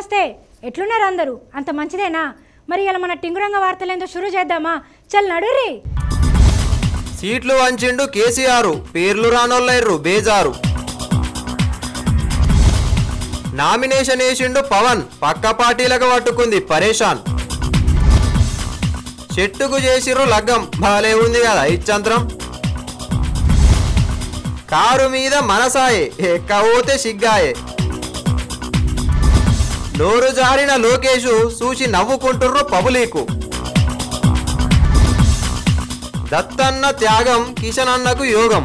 నమస్తే ఎట్లున్నారు అందరూ అంత మంచిదేనా మరి ఇలా మన టింగురంగ వార్తలేందో షురూ చేద్దామా చల్ నడురి సీట్లు వంచిండు కేసీఆర్ పేర్లు రానోళ్ళైర్రు బేజారు నామినేషన్ వేసిండు పవన్ పక్క పార్టీలకు పట్టుకుంది పరేషాన్ చెట్టుకు చేసిర్రు లగ్గం బాలే ఉంది కదా ఇచ్చంత్రం కారు మీద మనసాయే ఎక్కబోతే సిగ్గాయే నోరు జారిన లోకేషు చూసి నవ్వుకుంటుర్రు పబ్లికు దత్తన్న త్యాగం కిషన్ అన్నకు యోగం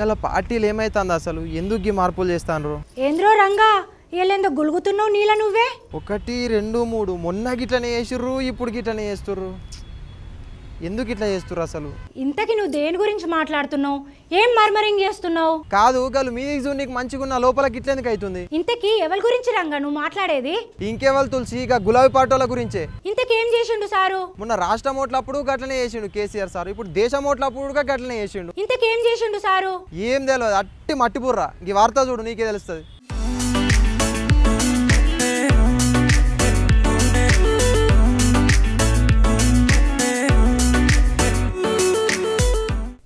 గల పార్టీలు ఏమైతుంది అసలు ఎందుకు మార్పులు చేస్తాను ఏంద్రో రంగా వీళ్ళేందో గులుగుతున్నావు నీళ్ళ నువ్వే 1 2 3 మొన్న గిట్లనే చేసిర్రు ఇప్పుడు గిట్లనే చేస్తుర్రు ఎందుకు ఇట్లా చేస్తుర్రు అసలు ఇంతకి నువ్వు దేని గురించి మాట్లాడుతున్నావు ఏం మర్మరింగ్ చేస్తున్నావు కాదు గలు మీదికి చూడు నీకు మంచిగున్న లోపల గిట్లెందుకు అవుతుంది ఇంతకి ఎవరి గురించి రంగా నువ్వు మాట్లాడేది ఇంకెవరు తులసి ఇక గులాబీ పాటోల గురించే ఇంతకేం చేసిండు సారు మొన్న రాష్ట్ర ఓట్లప్పుడు గట్లనే చేసిండు కేసీఆర్ సార్ ఇప్పుడు దేశం ఓట్లప్పుడు గట్లనే చేసిండు ఇంతకేం చేసిండు సారు ఏం తెలియదు అట్టి మట్టిపుర్రా ఈ వార్త చూడు నీకే తెలుస్తుంది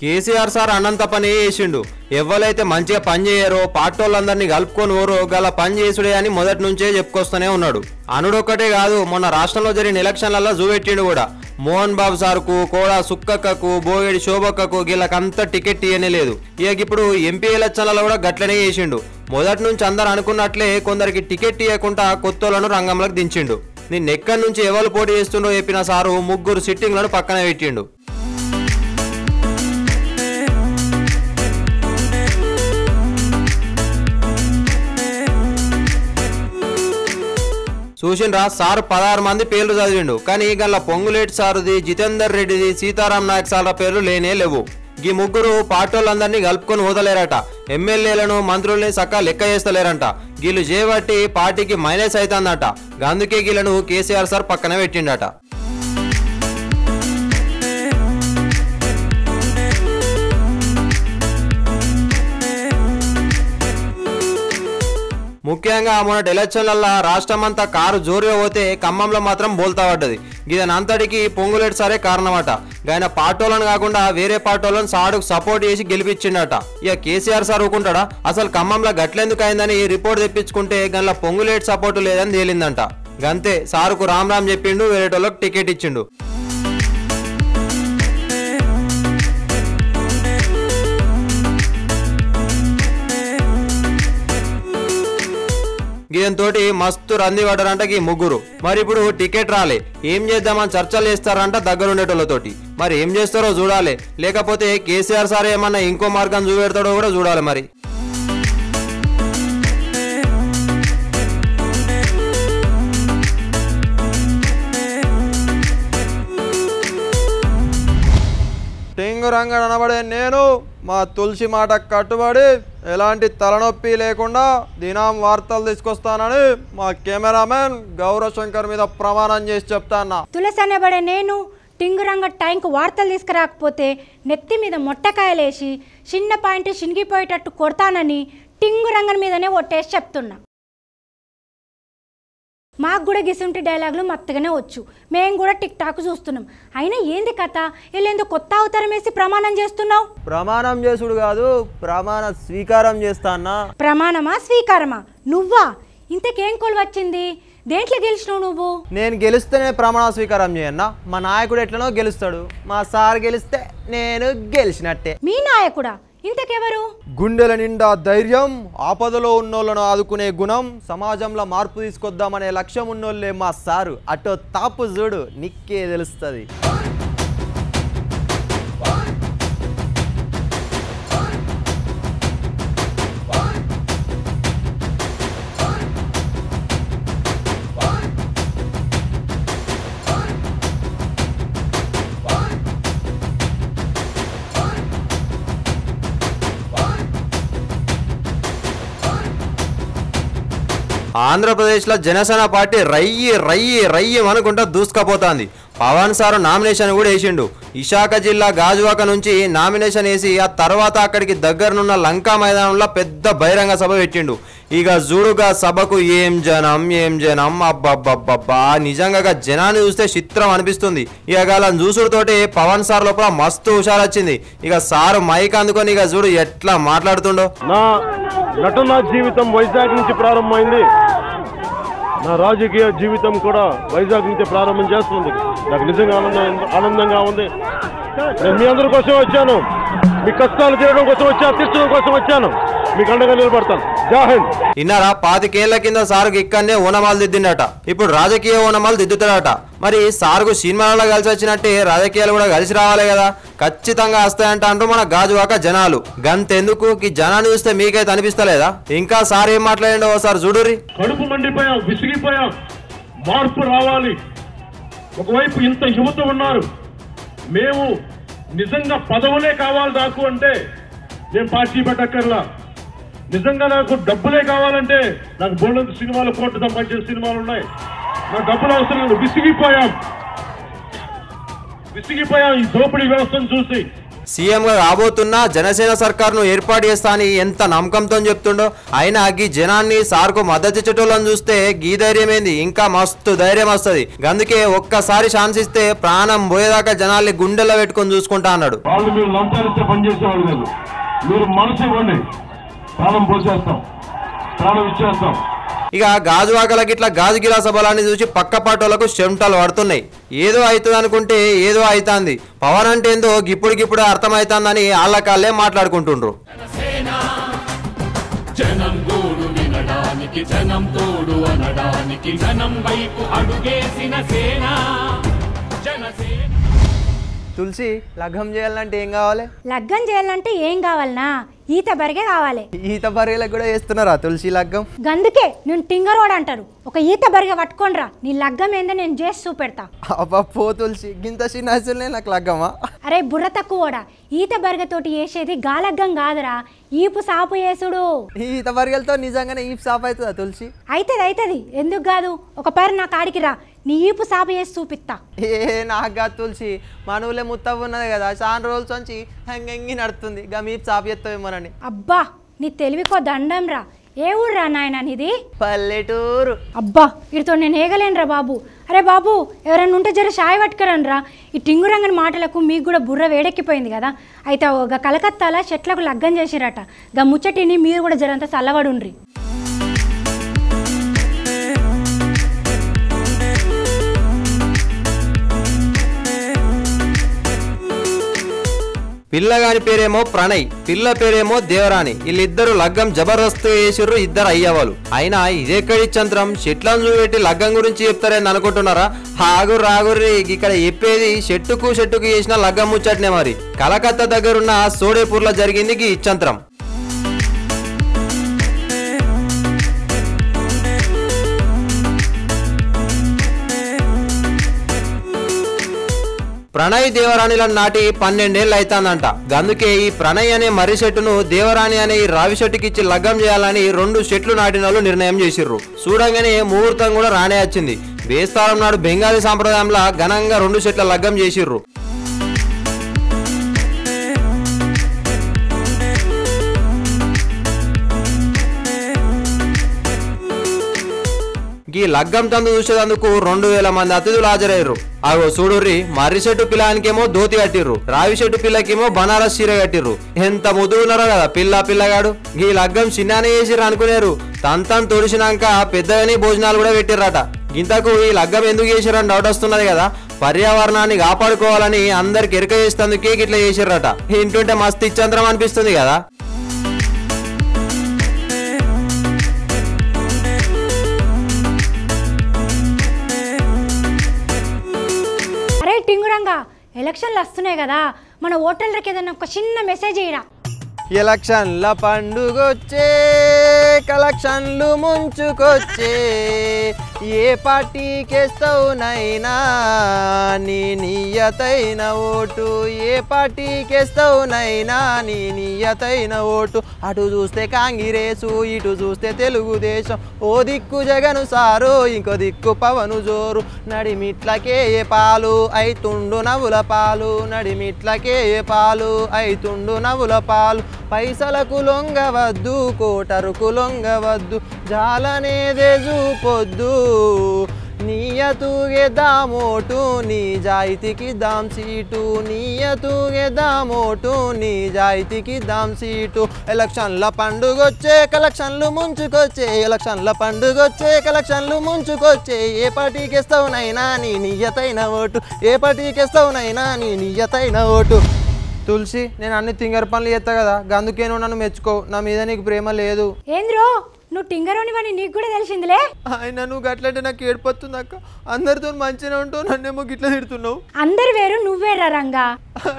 కేసీఆర్ సార్ అన్నంత పని చేసిండు ఎవరైతే మంచిగా పని చేయరో పార్టోళ్ళందరినీ కలుపుకొని ఓరో గల పని చేసుడే అని మొదటి నుంచే చెప్పుకొస్తూనే ఉన్నాడు అనుడొక్కటే కాదు మొన్న రాష్ట్రంలో జరిగిన ఎలక్షన్లలో చూపెట్టిండు కూడా మోహన్ బాబు సార్కు కోడా సుక్కక్కకు బోగేడి శోభక్కకు వీళ్ళకంతా టికెట్ ఇయ్యనే లేదు ఇక ఇప్పుడు ఎంపీ ఎలక్షన్లలో కూడా గట్లనే చేసిండు మొదటి నుంచి అందరు అనుకున్నట్లే కొందరికి టికెట్ ఇవ్వకుండా కొత్తోళ్లను రంగంలోకి దించిండు నిన్నెక్కడి నుంచి ఎవరు పోటీ చేస్తుండో చెప్పిన సారు 3 సిట్టింగ్లను పక్కన పెట్టిండు చూసిండ్రా సార్ 16 మంది పేర్లు చదివిండు కానీ గల్ల పొంగులేటి సారుది జితేందర్ రెడ్డిది సీతారాం నాయక్ సార్ల పేర్లు లేనే లేవు ఈ 3 పార్టీలందరినీ కలుపుకొని వదలేరట ఎమ్మెల్యేలను మంత్రుల్ని సక్క లెక్క చేస్తలేరంట వీళ్ళు చేయబట్టి పార్టీకి మైనస్ అవుతుందట అందుకే వీళ్ళను కేసీఆర్ సార్ పక్కన పెట్టిండట ముఖ్యంగా మొన్నటి ఎలక్షన్లల్లో రాష్ట్రమంతా కారు జోరుగా పోతే ఖమ్మంలో మాత్రం బోల్తా పడ్డది ఇదని అంతటికి పొంగులేటి సారే కారణమట ఆయన పార్టీలను కాకుండా వేరే పార్టీలను సాడుకు సపోర్ట్ చేసి గెలిపించిండట ఇక కేసీఆర్ సార్ ఊకుంటాడా అసలు ఖమ్మంలో గట్లెందుకు అయిందని రిపోర్ట్ తెప్పించుకుంటే గన్ల పొంగులేటి సపోర్ట్ లేదని తేలిందంట గంతే సారుకు రామ్ చెప్పిండు వేరేటోళ్ళకి టికెట్ ఇచ్చిండు దీంతోటి మస్తు రంది పడ్డారంట ఈ 3 మరి ఇప్పుడు టికెట్ రాలే ఏం చేద్దామని చర్చలు చేస్తారంట దగ్గరుండేటోళ్ళతోటి మరి ఏం చేస్తారో చూడాలి లేకపోతే కేసీఆర్ సార్ ఏమన్నా ఇంకో మార్గం చూపెడతాడో కూడా చూడాలి మరి టింగురంగ అనబడే నేను మా తులసి మాట కట్టుబడి ఎలాంటి తలనొప్పి లేకుండా దినం వార్తలు తీసుకొస్తానని మా కెమెరామెన్ గౌరశంకర్ మీద ప్రమాణం చేసి చెప్తాన్నా తులసి అనబడే నేను టింగురంగ టైంకు వార్తలు తీసుకురాకపోతే నెత్తి మీద మొట్టకాయలేసి చిన్న పాయింట్ చినిగిపోయేటట్టు కొడతానని టింగురంగన్ మీదనే ఒట్టేసి చెప్తున్నా మాకు కూడా గిసుంటి డైలాగులు మత్తగానే వచ్చు మేము కూడా టిక్ టాక్ చూస్తున్నాం అయినా ఏంది కథ వీళ్ళేందో కొత్త అవతారం వేసి ప్రమాణం చేస్తున్నావు ప్రమాణం చేసుడు కాదు ప్రమాణ స్వీకారం చేస్తానా ప్రమాణమా స్వీకారమా నువ్వా ఇంతకేం కోలు వచ్చింది దేంట్లో గెలిచినావు నువ్వు నేను గెలిస్తేనే ప్రమాణ స్వీకారం చేయన్నా మా నాయకుడు ఎట్లనో గెలుస్తాడు మా సార్ గెలిస్తే నేను గెలిచినట్టే మీ నాయకుడా ఇంతకెవరు గుండెల నిండా ధైర్యం ఆపదలో ఉన్నోళ్ళను ఆదుకునే గుణం సమాజంలో మార్పు తీసుకొద్దామనే లక్ష్యం ఉన్నోళ్ళే మా సారు అటో తాపు చూడు నిక్కే తెలుస్తుంది ఆంధ్రప్రదేశ్లో జనసేన పార్టీ రయ్యి రయ్యి రయ్యి అనుకుంటా దూసుకపోతుంది పవన్ సారు నామినేషన్ కూడా వేసిండు. విశాఖ జిల్లా గాజువాక నుంచి నామినేషన్ వేసి ఆ తర్వాత అక్కడికి దగ్గరనున్న లంకా మైదానంలో పెద్ద బహిరంగ సభ పెట్టిండు. ఇక చూడుగా సభకు ఏం జనం అబ్బబ్బబ్బబ్బా, నిజంగా జనాన్ని చూస్తే చిత్రం అనిపిస్తుంది. ఇక వాళ్ళని చూసుడుతోటి పవన్ సార్ లోపల మస్తు హుషారు వచ్చింది. ఇక సారు మైక్ అందుకొని ఇక చూడు ఎట్లా మాట్లాడుతుండో. నా నటనా జీవితం వైజాగ్ నుంచి ప్రారంభమైంది, నా రాజకీయ జీవితం కూడా వైజాగ్ నుంచి ప్రారంభం చేస్తుంది. నాకు నిజంగా ఆనందంగా ఉంది. నేను మీ అందరి కోసం వచ్చాను, మీ కష్టాలు తీరడం కోసం వచ్చాను, తీర్చడం కోసం వచ్చాను, మీకు అండగా నిలబడతాను. జై హింద్. ఇన్నారా 25 ఏళ్ల కింద సారుకు ఇక్కడనే ఓనమాలు దిద్దిండట, ఇప్పుడు రాజకీయ ఓనమాలు దిద్దుతాడట. మరి సారుకు సినిమాలలో కలిసి వచ్చినట్టే రాజకీయాలు కూడా కలిసి రావాలి కదా, ఖచ్చితంగా వస్తాయంట అంటూ మన గాజువాక జనాలు. గంతెందుకు ఈ జనాన్ని చూస్తే మీకైతే అనిపిస్తలేదా? ఇంకా సార్ ఏం మాట్లాడిండో ఒకసారి చూడుర్రి. కడుపు మండిపోయాం, విసిగిపోయాం, మార్పు రావాలి. ఒకవైపు ఇంత యువత ఉన్నారు, మేము నిజంగా పదవులే కావాలి నాకు అంటే నేను పార్టీ పెట్టక్కర్లా. నిజంగా నాకు డబ్బులే కావాలంటే నాకు బోల్డంత సినిమాలు, కోట్లు సంపాదించిన సినిమాలు ఉన్నాయి. నాకు డబ్బులు అవసరం లేదు. విసిగిపోయాం ఈ దోపిడీ వ్యవస్థను చూసి. సీఎంగా రాబోతున్న జనసేన సర్కార్ను ఏర్పాటు చేస్తా అని ఎంత నమ్మకంతో చెప్తుండో, అయినా గీ జనాన్ని సార్కు మద్దతు ఇచ్చేటోళ్ళని చూస్తే గీ ధైర్యం ఏంది, ఇంకా మస్తు ధైర్యం వస్తుంది. అందుకే ఒక్కసారి ఛాన్స్ ఇస్తే ప్రాణం పోయేదాకా జనాల్ని గుండెల్లో పెట్టుకొని చూసుకుంటా అన్నాడు. వాళ్ళు మీరు లంచాలిస్తే పనిచేసేవాళ్ళు కాదు, మీరు మనసు ఇవ్వండి, ప్రాణం పోసేస్తాం, ప్రాణం ఇచ్చేస్తాం. ఇక గాజువాకలకి ఇట్లా గాజు గిలాస బలాన్ని చూసి పక్క పాటోళ్లకు చెమటలు పడుతున్నాయి. ఏదో అవుతుంది అనుకుంటే ఏదో అవుతుంది. పవన్ అంటే ఏందో గిప్పుడు అర్థమవుతుందని వాళ్ళకాళ్ళే మాట్లాడుకుంటుండ్రు. జనం గోడు వినడానికి, జనం తోడు అనడానికి, జనం వైపు అడుగేసిన సేన జనసేన. తులసి లగ్గం చేయాలంటే ఏం కావాలి? లగ్గం చేయాలంటే ఏం కావాలనా? ఈత బరిగే కావాలి. ఈత బరిగలకు కూడా చేస్తున్నారా తులసి లగ్గం? గందుకే నేను టింగరోడ్ అంటారు. ఒక ఈత బరిగ పట్టుకోనరా, నీ లగ్గం ఏందో నేను చేసి చూపెడతా. అబ్బా పో తులసి, గింత చిన్న అసలునే నాకు లగ్గమా? అరే బుర్ర తక్కువడా, ఈత బరిగతోటి వేసేది గాలగ్గం కాదురా, ఈపు సాపు వేసుడు. ఈత బరిగలతో నిజంగానే ఈపు సాపు అవుతుందా తులసి? అవుతుంది, ఎందుకు కాదు? ఒక పేరు నా కాడికి రా, నీ ఈపు సాపు వేసి చూపిస్తా. నాకు కాదు తులసి, మనవులే ముత్తవ్వు ఉన్నది కదా, చాలా రోజుల నుంచి హంగంగి నడుతుంది, గా మీ సాపు చేస్తావేమోనని. అబ్బా నీ తెలివికో దండం రా. ఏ ఊరు రా నాయన నీది? పల్లెటూరు. అబ్బా వీటితో నేను ఏగలేనురా బాబు. అరే బాబు ఎవరన్నా ఉంటే జర షాయి పట్టుకురండి రా. ఈ టింగురంగని మాటలకు మీకు కూడా బుర్ర వేడెక్కిపోయింది కదా. అయితే ఒక కలకత్తాలో చెట్లకు లగ్గం చేసిరట, గా ముచ్చటిని మీరు కూడా జరంతా చల్లబడుండ్రి. పిల్లగాని పేరేమో ప్రణయ్, పిల్ల పేరేమో దేవరాణి. వీళ్ళిద్దరు లగ్గం జబర్దస్త్ చేసిర్రు, ఇద్దరు అయ్యవాళ్ళు. అయినా ఇదేక్కడి చంత్రం, చెట్లను చూపెట్టి లగ్గం గురించి చెప్తారని అనుకుంటున్నారా? ఆగుర్రి, ఇక్కడ చెప్పేది చెట్టుకు చేసిన లగ్గం ముచ్చట్నే. మరి కలకత్తా దగ్గరున్న సోడేపూర్లో జరిగింది ఈ చంత్రం. ప్రణయ్ దేవరాణిలను నాటి 12 ఏళ్ళు అవుతాందంట. అందుకే ఈ ప్రణయ్ అనే మర్రి చెట్టును దేవరాణి అనే ఈ రావి చెట్టుకి ఇచ్చి లగ్గం చేయాలని 2 చెట్లు నాటిన వాళ్ళు నిర్ణయం చేసిర్రు. చూడంగానే ముహూర్తం కూడా రానే వచ్చింది. బేస్తారం నాడు బెంగాలీ సాంప్రదాయంలో ఘనంగా 2 చెట్ల లగ్గం చేసిర్రు. ఈ లగ్గం తందు చూసేందుకు 2000 మంది అతిథులు హాజరయ్యారు. అగో చూడుర్రి, మర్రి చెట్టు పిల్లానికేమో ధోతి కట్టిర్రు, రావి చెట్టు పిల్లకేమో బనారస్ చీర కట్టిర్రు. ఎంత ముదుగున్నారో కదా పిల్లగాడు. ఈ లగ్గం చిన్నానే చేసిర్రు అనుకునేరు. తంతం తొడిసినాక పెద్దగానే భోజనాలు కూడా పెట్టిర్రట. ఇంతకు ఈ లగ్గం ఎందుకు చేసిర్రని డౌట్ వస్తున్నది కదా. పర్యావరణాన్ని కాపాడుకోవాలని అందరికి ఎరక చేసేందుకే ఇట్లా చేసిర్రట. ఇంటుంటే మస్తు ఇచ్చంతరం అనిపిస్తుంది కదా. టింగురంగా ఎలక్షన్లు వస్తున్నాయి కదా, మన ఓటర్లకి ఏదైనా ఒక చిన్న మెసేజ్ ఇయ్యరా. ఎలక్షన్ల పండుగొచ్చే, కలెక్షన్లు ముంచుకొచ్చే, ఏ పార్టీకేస్తావు నైనా నీ నియతైన ఓటు, ఏ పార్టీకేస్తావు నైనా నీ నియతైన ఓటు. అటు చూస్తే కాంగ్రెసు, ఇటు చూస్తే తెలుగుదేశం, ఓ దిక్కు జగను సారు, ఇంకో దిక్కు పవను జోరు. నడిమిట్లకే పాలు అయితుండు నవ్వుల పాలు, నడిమిట్లకే పాలు అయితుండు నవ్వుల పాలు. పైసలకు లొంగవద్దు, కోటరుకు లొంగవద్దు, జాలనేదే చూపొద్దు. నీయతుగే దామోటు, నిజాయితీకి దాం సీటు, నీయతుగే దామోటు, నిజాయితీకి దాం సీటు. ఎలక్షన్ల పండుగొచ్చే కలెక్షన్లు ముంచుకొచ్చే, ఎలక్షన్ల పండుగొచ్చే కలెక్షన్లు ముంచుకొచ్చే. ఏ పార్టీకేస్తావు నైనా నీ నియతైన ఓటు, ఏ పార్టీకేస్తావు నైనా నీ నియతైన ఓటు. తులసి, నేను అన్ని తింగర పనులు చేస్తా కదా, అందుకే నువ్వు నన్ను మెచ్చుకో, నా మీద నీకు ప్రేమ లేదు. ఏంద్రో నువ్వు టింగరోనివని నీకు కూడా తెలిసిందిలే. ఆయన నువ్వు గట్లంటే నాకు ఏడిపోతుంది అక్క. అందరితో మంచిగా ఉంటావు, నన్నేమో గిట్లా తిడుతున్నావు. అందరు వేరు నువ్వేరా రంగా.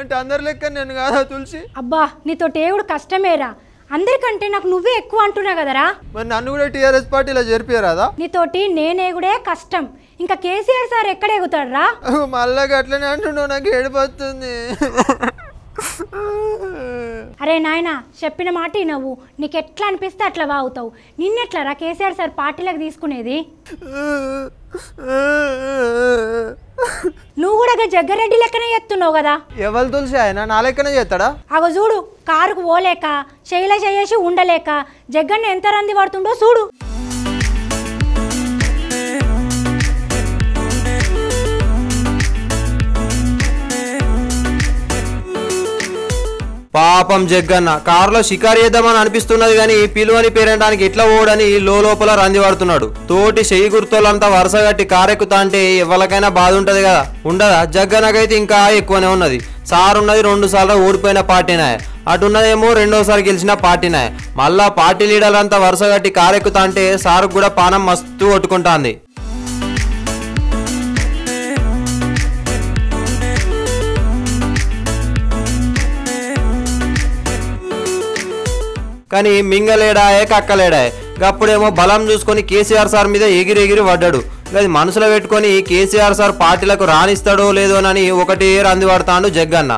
అంటే అందరి లెక్క నేను కాదా తులసి? అబ్బా నీతో టేవుడు కష్టమేరా, అందరికంటే నాకు నువ్వే ఎక్కువ అంటున్నా కదరా. మరి నన్ను కూడా టీఆర్ఎస్ పార్టీలో చేర్పియరాదా? నీతోటి నేనేగుడే కష్టం, ఇంకా కేసీఆర్ సార్ ఎక్కడ ఎగుతాడరా? మళ్ళా గట్లనే అంటున్నావు, నాకు ఏడిపోతుంది. అరే నాయనా, చెప్పిన మాట వినవు, నీకు ఎట్లా అనిపిస్తే అట్లా వాగుతావు. నిన్నెట్లరా కేసీఆర్ సార్ పార్టీలకు తీసుకునేది? నువ్వు కూడా జగ్గారెడ్డి లెక్కనే చేస్తున్నావు కదా. ఎవరు తులసి? ఆయన నా లెక్కనే చేస్తాడా? అగో చూడు, కారుకు పోలేక శైల చేసి ఉండలేక జగ్గన్న ఎంత రంది పడుతుండో చూడు. పాపం జగ్గన్న కారులో షికారు చేద్దామని అనిపిస్తున్నది కానీ పిలువని పేరంటానికి ఎట్లా ఓడని లోపల రంది పడుతున్నాడు. తోటి చెయ్యి గుర్తోళ్ళంతా వరుసగట్టి కారెక్కుతా అంటే ఎవరికైనా బాధ ఉంటది కదా, ఉండదా? జగ్గన్నకైతే ఇంకా ఎక్కువనే ఉన్నది. సార్ ఉన్నది 2 సార్లు ఓడిపోయిన పార్టీనాయ, అటున్నదేమో 2వ సారి గెలిచిన పార్టీనాయ. మళ్ళా పార్టీ లీడర్లంతా వరుసగట్టి కారెక్కుతా అంటే సార్ కూడా పానం మస్తు కొట్టుకుంటాంది. కానీ మింగలేడాయే కక్కలేడాయే. గప్పుడేమో బలం చూసుకొని కేసీఆర్ సార్ మీద ఎగిరి పడ్డాడు. అది మనసులో పెట్టుకొని కేసీఆర్ సార్ పార్టీలకు రాణిస్తాడో లేదోనని ఒకటే రంది పడతాడు జగ్గన్న.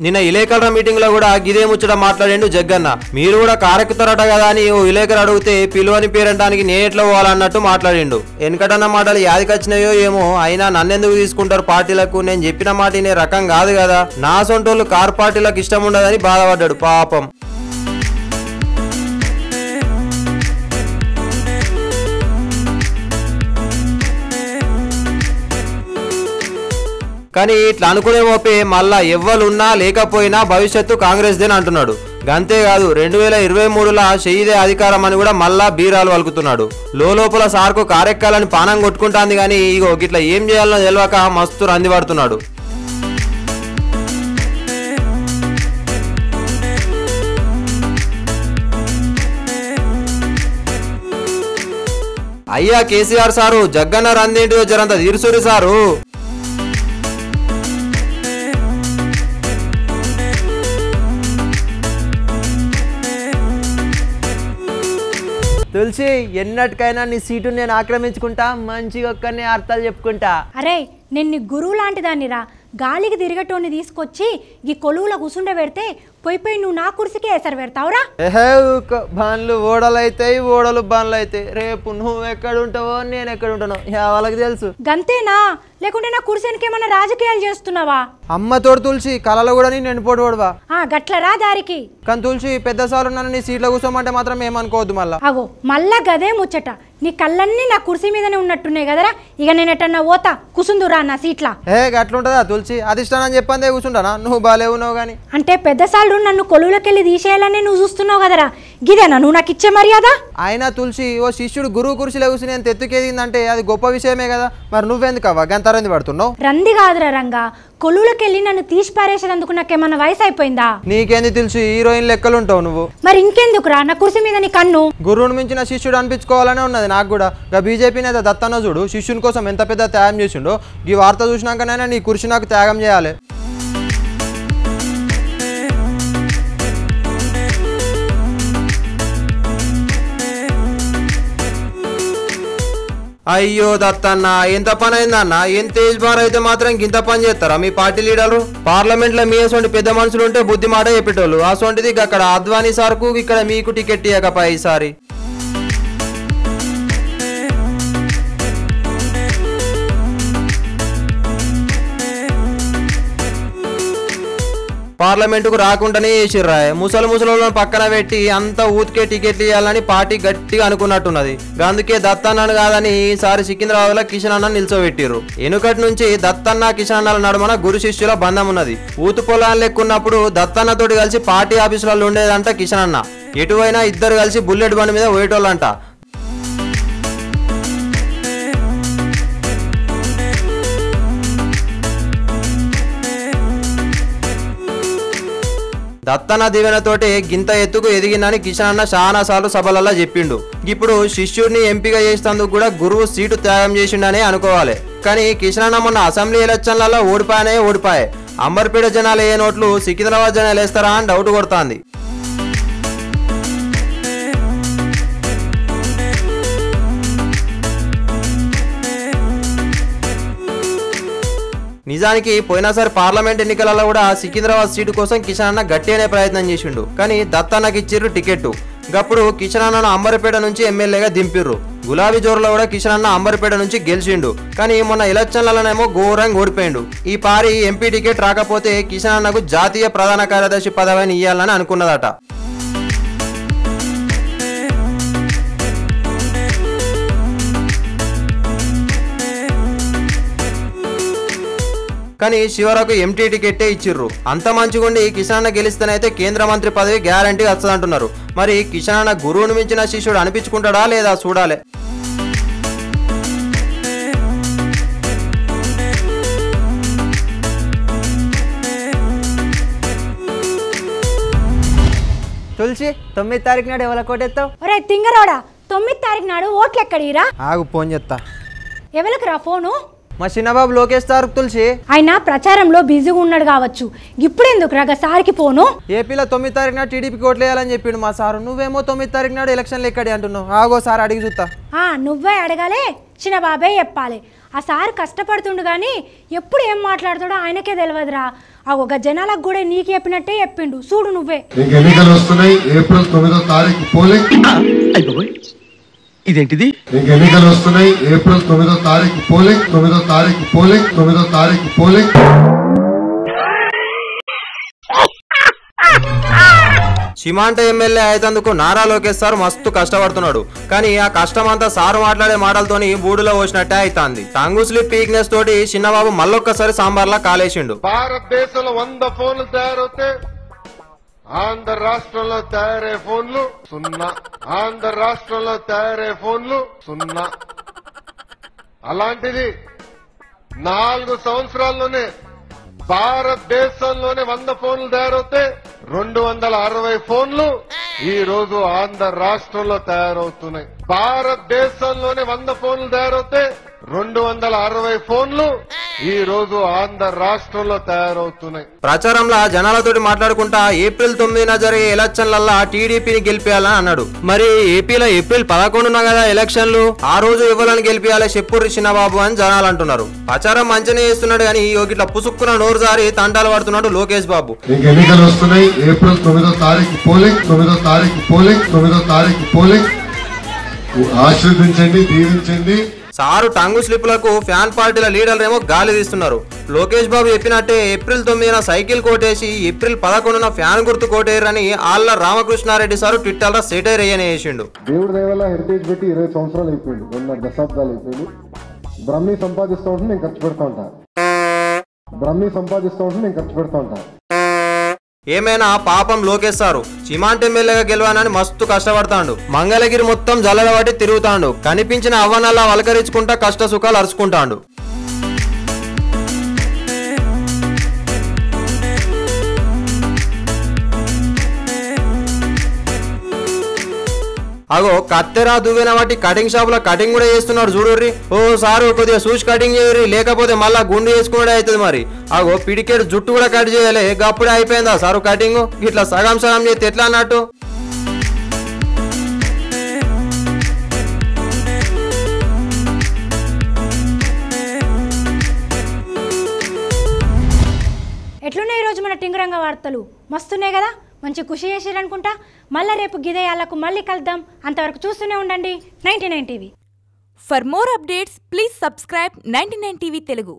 నిన్న విలేకరుల మీటింగ్ లో కూడా గిదే ముచ్చట మాట్లాడిండు జగ్గన్న. మీరు కూడా కారెక్కుతారట కదా అని ఓ విలేకరు అడిగితే పిలువని పేరంటానికి నేను ఎట్లా పోవాలన్నట్టు మాట్లాడిండు. వెనకటన్న మాటలు యాదికొచ్చినాయో ఏమో, అయినా నన్నెందుకు తీసుకుంటారు పార్టీలకు, నేను చెప్పిన మాట నే రకం కాదు కదా. నా సొంటోళ్ళు కారు పార్టీలకు ఇష్టం ఉండదని బాధపడ్డాడు పాపం. కానీ ఇట్లా అనుకునే మోపే మళ్ళా ఎవ్వరున్నా లేకపోయినా భవిష్యత్తు కాంగ్రెస్దేని అంటున్నాడు. గంతేకాదు 2023లో షెయిదే అధికారం అని కూడా మళ్ళా బీరాలు వలుకుతున్నాడు. లోపల సార్కు కారెక్కాలని పానం కొట్టుకుంటాంది కానీ ఇగో గిట్లా ఏం చేయాలనో తెలియక మస్తు రంది పడుతున్నాడు. అయ్యా కేసీఆర్ సారు, జగ్గన్న రందేంటిదో జరంత తీర్చురి సారు. తులసి, ఎన్నటికైనా నీ సీటు నేను ఆక్రమించుకుంటా, మంచిగా ఒక్కనే అర్థాలు చెప్పుకుంటా. అరే నేను నీ గురువు లాంటి దాన్నిరా, గాలికి తిరగటోని తీసుకొచ్చి ఈ కొలువులో కూర్చుండ పెడితే పోయి నువ్వు నా కుర్చీకి ఎసరు పెడతావురా. బండ్లు ఓడలు అవుతాయి, ఓడలు బండ్లు అవుతాయి. రేపు నువ్వు ఎక్కడ ఉంటావో నేను ఎక్కడ ఉంటానో వాళ్ళకి తెలుసు. గంతేనా? లేకుంటే నా కుర్చీకి ఏమన్నా రాజకీయాలు చేస్తున్నావా? అమ్మ తోడు తులసి, కళలో కూడా నేను ఎండిపోటు పడవా. గట్లరా దారికి. కానీ తులసి, పెద్ద సార్లు నన్ను నీ సీట్లో కూర్చోమంటే మాత్రం ఏమనుకోవద్దు మళ్ళా. అగో మళ్ళా గదే ముచ్చట, నీ కళ్ళన్నీ నా కుర్చీ మీదనే ఉన్నట్టున్నాయి కదరా. ఇక నేను ఎట్టన్నా పోతా, కూసుందురా నా సీట్లా. గట్లుంటదా తులసి? అధిష్టానం చెప్పందే కూర్చుంటానా? నువ్వు బాలేవున్నావు గానీ. అంటే పెద్ద సార్లు నన్ను కొలువులకెళ్ళి తీసేయాలని నువ్వు చూస్తున్నావు కదరా, గిదేనా నువ్వు నాకు ఇచ్చే మర్యాద? అయినా తులసి, ఓ శిష్యుడు గురువు కుర్చీలో కూర్చుని నేను తెత్తుకేదిందంటే అది గొప్ప విషయమే కదా. మరి నువ్వెందుకవ్వా గంతరంది పడుతున్నావు? రంది కాదురా రంగా, కొలువులకెళ్ళి నన్ను తీసి పారేసేందుకు నాకేమన్నా వయసు అయిపోయిందా? నీకేంది తెలుసు, హీరోయిన్ లెక్కలుంటావు నువ్వు. మరి ఇంకెందుకురా నా కుర్చీ మీద నీ కన్ను? గురువుని మించిన శిష్యుడు అనిపించుకోవాలనే ఉన్నది నాకు కూడా. బీజేపీ నేత దత్తన్న చూడు, శిష్యుని కోసం ఎంత పెద్ద త్యాగం చేసిండో. ఈ వార్త చూసినాకనైనా నీ కుర్చీ నాకు త్యాగం చేయాలి. అయ్యో దత్తన్న ఎంత పని అయిందన్న, ఎంత ఏజ్ బార్ అయితే మాత్రం ఇంత పని చేస్తారా మీ పార్టీ లీడర్లు? పార్లమెంట్ లో మీ అసొంటి పెద్ద మనుషులు ఉంటే బుద్ధి మాట చెప్పేటోళ్ళు, అసొంటిది అక్కడ అద్వానీ సార్కు ఇక్కడ మీకు టికెట్ ఇవ్వకపా ఈసారి. పార్లమెంటుకు రాకుండానే చేసిర్రా, ముసలి పక్కన పెట్టి అంతా ఊతికే టికెట్లు ఇవ్వాలని పార్టీ గట్టిగా అనుకున్నట్టున్నది. అందుకే దత్తన్నను కాదని ఈసారి సికింద్రాబాద్ లో కిషన్ అన్న నిల్చోబెట్టిర్రు. ఎనుకటి నుంచి దత్తన్న కిషన్ అన్నల నడుమన గురు శిష్యుల బంధం ఉన్నది. ఊతు పొలాలు లెక్కున్నప్పుడు దత్తన్నతోటి కలిసి పార్టీ ఆఫీసులలో ఉండేదంట కిషన్ అన్న. ఎటువైనా ఇద్దరు కలిసి బుల్లెట్ బండి మీద పోయేటోళ్ళంట. దత్తన్న దీవెనతోటి గింత ఎత్తుకు ఎదిగిందని కిషన్ అన్న చాలా సార్లు సభలలో చెప్పిండు. ఇప్పుడు శిష్యుడిని ఎంపిక చేసేందుకు కూడా గురువు సీటు త్యాగం చేసిండనే అనుకోవాలి. కానీ కిషన్ అన్న మొన్న అసెంబ్లీ ఎలక్షన్లలో ఓడిపాయే. అంబర్పేట జనాలు ఏ నోట్లు సికింద్రాబాద్ జనాలు వేస్తారా అని డౌట్ కొడుతోంది. నిజానికి పోయినసారి పార్లమెంట్ ఎన్నికలలో కూడా సికింద్రాబాద్ సీటు కోసం కిషన్ అన్న గట్టి అనే ప్రయత్నం చేసిండు. కానీ దత్తన్నకి ఇచ్చిర్రు టికెట్. గప్పుడు కిషన్ అన్నను అంబర్పేట నుంచి ఎమ్మెల్యేగా దింపిర్రు. గులాబీ జోరులో కూడా కిషన్ అన్న అంబర్పేట నుంచి గెలిచిండు. కానీ మొన్న ఎలక్షన్లలోనేమో ఘోరంగా ఓడిపోయిండు. ఈ పారి ఎంపీ టికెట్ రాకపోతే కిషన్ అన్నకు జాతీయ ప్రధాన కార్యదర్శి పదవిని ఇవ్వాలని అనుకున్నదట. కానీ శివరాకు ఎంటీ టికెట్టే ఇచ్చిర్రు. అంత మంచిగుండి కిషన్ అన్న గెలిస్తేనైతే కేంద్ర మంత్రి పదవి గ్యారంటీ వస్తుందంటున్నారు. మరి కిషన్ అన్న గురువును మించిన శిష్యుడు అనిపించుకుంటాడా లేదా చూడాలి. తులసి 9వ తారీఖు నాడు ఎవరికి ఓటేస్తావు? ఒరే తింగరోడా, 9వ తారీఖు నాడు ఓట్లు ఎక్కడిరా? ఆగు ఫోన్ చేస్తా. ఎవరికి రా ఫోను? మా చిన్నబాబు లోకేష్ సార్. తులసి ఆయన ప్రచారంలో బిజీగా ఉన్నాడు కావచ్చు. ఇప్పుడెందుకు రాగా సార్కి ఫోను? ఏపీలో 9వ తారీఖు నాడు టీడీపీకి ఓట్లు వేయాలని చెప్పిండు మా సారు. నువ్వేమో 9వ తారీఖు నాడు ఎలక్షన్లు ఎక్కడి అంటున్నావు. ఆగో సార్ అడిగి చూస్తా. నువ్వే అడగాలే, చిన్న బాబే చెప్పాలి. ఆ సార్ కష్టపడుతుండు కానీ ఎప్పుడు ఏం మాట్లాడుతాడో ఆయనకే తెలియదురా. ఒక జనాలకు కూడా నీకు చెప్పినట్టే చెప్పిండు. చూడు నువ్వే. ఎన్నికలు వస్తున్నాయి. ఏప్రిల్ 9వ తారీఖు పోలింగ్. ఇదేంటిది? ఎన్నికలు వస్తున్నాయి. ఏప్రిల్ 9వ తారీఖు పోలింగ్. 9వ తారీఖు పోలింగ్. 9వ తారీఖు పోలింగ్. సీమాంట ఎమ్మెల్యే అయితందుకు నారా లోకేష్ సార్ మస్తు కష్టపడుతున్నాడు. కానీ ఆ కష్టం అంతా సారు మాట్లాడే మాటలతోని బూడులో పోసినట్టే అవుతుంది. టంగు స్లిప్ వీక్నెస్ తోటి చిన్నబాబు మళ్ళొక్కసారి సాంబార్లా కాలేసిండు. భారతదేశంలో 100 ఫోన్లు తయారవుతాయి. ఆంధ్ర రాష్ట్రంలో తయారయ్యే ఫోన్లు 0. ఆంధ్ర రాష్ట్రంలో తయారయ్యే ఫోన్లు 0. అలాంటిది 4 సంవత్సరాల్లోనే భారతదేశంలోనే 100 ఫోన్లు తయారవుతే 260 ఫోన్లు ఈ రోజు ఆంధ్ర రాష్ట్రంలో తయారవుతున్నాయి. భారతదేశంలోనే 100 ఫోన్లు తయారవుతే 260 ఫోన్లు ఈ రోజు ఆంధ్ర రాష్ట్రంలో తయారవుతున్నాయి. ప్రచారంలో జనాలతోటి మాట్లాడుకుంటా ఏప్రిల్ 9న జరిగే ఎలక్షన్లల్లా టీడీపీని గెలిపేయాలని అన్నాడు. మరి ఏపీలో ఏప్రిల్ 11న కదా ఎలక్షన్లు, ఆ రోజు ఎవరిని గెలిపేయాలి చెప్పుర్రి చిన్నబాబు అని జనాలు అంటున్నారు. ప్రచారం మంచిగా చేస్తున్నాడు కానీ ఇట్లా పుసుక్కున నోరు జారి తంటాలు పడుతున్నాడు లోకేష్ బాబు. ఎన్నికలు వస్తున్నాయి. ఏప్రిల్ 9వ తారీఖు పోలింగ్. 9వ తారీఖు పోలింగ్. 9వ తారీఖు పోలింగ్. ఆశీర్వదించండి, దీవించండి. సారు టంగు స్లిప్లకు ఫ్యాన్ పార్టీల లీడర్లేమో గాలి తీస్తున్నారు. లోకేష్ బాబు చెప్పినట్టే ఏప్రిల్ 9న సైకిల్ కోటేసి ఏప్రిల్ 11న ఫ్యాన్ గుర్తు కోటేరని ఆళ్ల రామకృష్ణారెడ్డి సారు ట్విట్టర్ లో సెటైర్ అయ్యని వేసిండు. దేవుడి దయ వల్ల హెరిటేజ్ పెట్టి 20 సంవత్సరాలు అయిపోయింది. 2.5 దశాబ్దాలు అయిపోయింది. బ్రహ్మీ సంపాదిస్తూ ఉంటే నేను ఖర్చు పెడతా ఉంటా. ఏమైనా పాపం లోకేష్ సారు చిమాంట్ ఎమ్మెల్యేగా గెలవాలని మస్తు కష్టపడతాడు. మంగళగిరి మొత్తం జల్లల వాటి తిరుగుతాడు. కనిపించిన అవ్వనల్లా వలకరించుకుంటా కష్ట సుఖాలు అరుచుకుంటాడు. అగో కత్తెరా దువ్వెన వాటి కటింగ్ షాప్ లో కటింగ్ కూడా చేస్తున్నాడు చూడుర్రి. ఓ సారు కొద్దిగా చూసి కటింగ్ చేయరు, లేకపోతే మళ్ళా గుండు వేసుకునే అవుతుంది. మరి అగో పిడికేడు జుట్టు కూడా కట్ చేయాలి. గప్పుడే అయిపోయిందా సారు కటింగ్? ఇట్లా సగం సగం చేస్తే ఎట్లా అన్నట్టు? ఎట్లున్నాయి ఈరోజు మన టింగురంగ వార్తలు మస్తున్నాయి కదా, మంచి ఖుషి చేసిరనుకుంటా. మళ్ళీ రేపు గిదేయాలకు మళ్ళీ కలుద్దాం. అంతవరకు చూస్తూనే ఉండండి 99 TV. For more updates, please subscribe 99 TV Telugu.